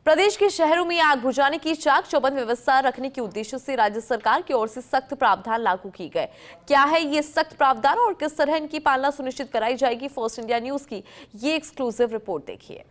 प्रदेश के शहरों में आग बुझाने की चाक चौबंद व्यवस्था रखने के उद्देश्य से राज्य सरकार की ओर से सख्त प्रावधान लागू किए गए। क्या है ये सख्त प्रावधान और किस तरह इनकी पालना सुनिश्चित कराई जाएगी? फर्स्ट इंडिया न्यूज की ये एक्सक्लूसिव रिपोर्ट देखिए।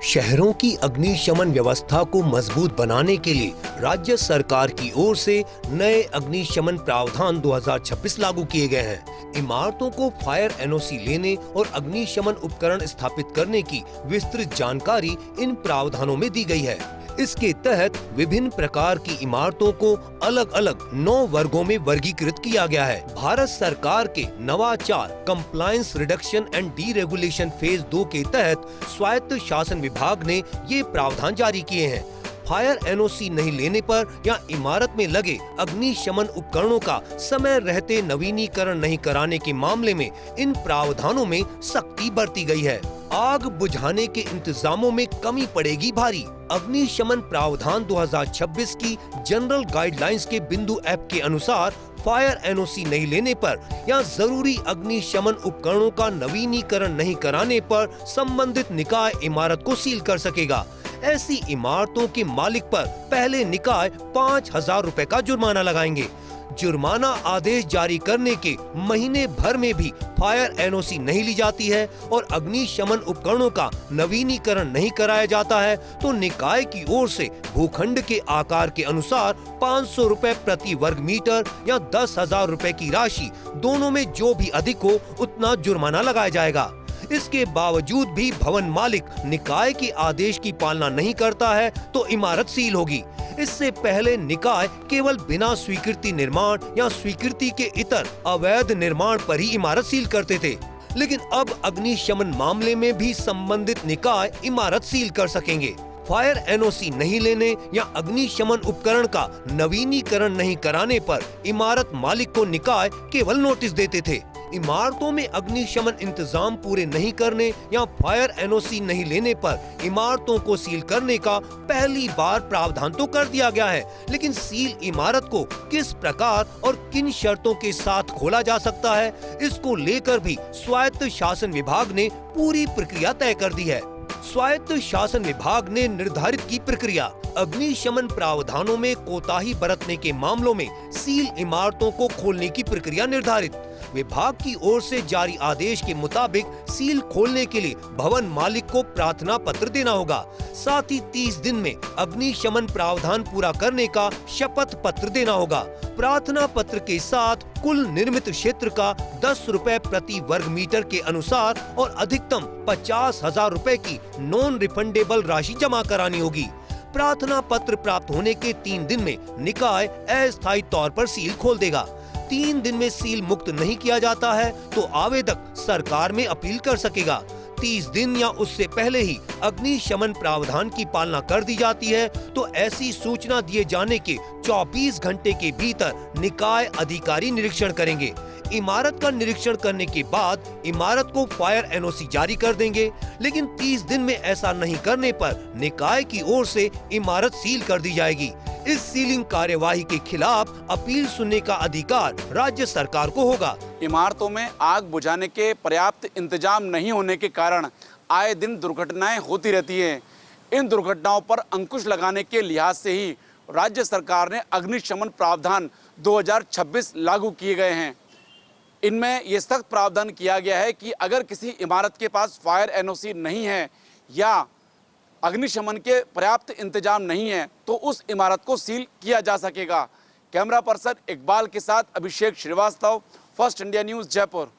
शहरों की अग्निशमन व्यवस्था को मजबूत बनाने के लिए राज्य सरकार की ओर से नए अग्निशमन प्रावधान 2026 लागू किए गए हैं। इमारतों को फायर एनओसी लेने और अग्निशमन उपकरण स्थापित करने की विस्तृत जानकारी इन प्रावधानों में दी गई है। इसके तहत विभिन्न प्रकार की इमारतों को अलग अलग 9 वर्गों में वर्गीकृत किया गया है। भारत सरकार के नवाचार compliance reduction and deregulation phase 2 के तहत स्वायत्त शासन विभाग ने ये प्रावधान जारी किए हैं। फायर एनओसी नहीं लेने पर या इमारत में लगे अग्निशमन उपकरणों का समय रहते नवीनीकरण नहीं कराने के मामले में इन प्रावधानों में सख्ती बरती गई है। आग बुझाने के इंतजामों में कमी पड़ेगी भारी। अग्निशमन प्रावधान 2026 की जनरल गाइडलाइंस के बिंदु ऐप के अनुसार फायर एनओसी नहीं लेने पर या जरूरी अग्निशमन उपकरणों का नवीनीकरण नहीं कराने पर संबंधित निकाय इमारत को सील कर सकेगा। ऐसी इमारतों के मालिक पर पहले निकाय 5,000 रुपए का जुर्माना लगाएंगे। जुर्माना आदेश जारी करने के महीने भर में भी फायर एनओसी नहीं ली जाती है और अग्निशमन उपकरणों का नवीनीकरण नहीं कराया जाता है तो निकाय की ओर से भूखंड के आकार के अनुसार 500 रुपए प्रति वर्ग मीटर या 10,000 रुपए की राशि, दोनों में जो भी अधिक हो उतना जुर्माना लगाया जाएगा। इसके बावजूद भी भवन मालिक निकाय के आदेश की पालना नहीं करता है तो इमारत सील होगी। इससे पहले निकाय केवल बिना स्वीकृति निर्माण या स्वीकृति के इतर अवैध निर्माण पर ही इमारत सील करते थे, लेकिन अब अग्निशमन मामले में भी संबंधित निकाय इमारत सील कर सकेंगे। फायर एनओसी नहीं लेने या अग्निशमन उपकरण का नवीनीकरण नहीं कराने पर इमारत मालिक को निकाय केवल नोटिस देते थे। इमारतों में अग्निशमन इंतजाम पूरे नहीं करने या फायर एनओसी नहीं लेने पर इमारतों को सील करने का पहली बार प्रावधान तो कर दिया गया है, लेकिन सील इमारत को किस प्रकार और किन शर्तों के साथ खोला जा सकता है, इसको लेकर भी स्वायत्त शासन विभाग ने पूरी प्रक्रिया तय कर दी है। स्वायत्त शासन विभाग ने निर्धारित की प्रक्रिया। अग्निशमन प्रावधानों में कोताही बरतने के मामलों में सील इमारतों को खोलने की प्रक्रिया निर्धारित। विभाग की ओर से जारी आदेश के मुताबिक सील खोलने के लिए भवन मालिक को प्रार्थना पत्र देना होगा। साथ ही 30 दिन में अग्निशमन प्रावधान पूरा करने का शपथ पत्र देना होगा। प्रार्थना पत्र के साथ कुल निर्मित क्षेत्र का 10 रुपए प्रति वर्ग मीटर के अनुसार और अधिकतम 50,000 रुपए की नॉन रिफंडेबल राशि जमा करानी होगी। प्रार्थना पत्र प्राप्त होने के 3 दिन में निकाय अस्थायी तौर पर सील खोल देगा। 3 दिन में सील मुक्त नहीं किया जाता है तो आवेदक सरकार में अपील कर सकेगा। 30 दिन या उससे पहले ही अग्निशमन प्रावधान की पालना कर दी जाती है तो ऐसी सूचना दिए जाने के 24 घंटे के भीतर निकाय अधिकारी निरीक्षण करेंगे। इमारत का निरीक्षण करने के बाद इमारत को फायर एनओसी जारी कर देंगे, लेकिन 30 दिन में ऐसा नहीं करने पर निकाय की ओर से इमारत सील कर दी जाएगी। इस सीलिंग कार्यवाही के खिलाफ अपील सुनने का अधिकार राज्य सरकार को होगा। इमारतों में आग बुझाने के पर्याप्त इंतजाम नहीं होने के कारण आए दिन दुर्घटनाएं होती रहती हैं। इन दुर्घटनाओं पर अंकुश लगाने के लिहाज से ही राज्य सरकार ने अग्निशमन प्रावधान 2026 लागू किए गए हैं। इनमें ये सख्त प्रावधान किया गया है कि अगर किसी इमारत के पास फायर एनओसी नहीं है या अग्निशमन के पर्याप्त इंतजाम नहीं है तो उस इमारत को सील किया जा सकेगा। कैमरा पर्सन इकबाल के साथ Abhishek Srivastava, first India news, Jaipur.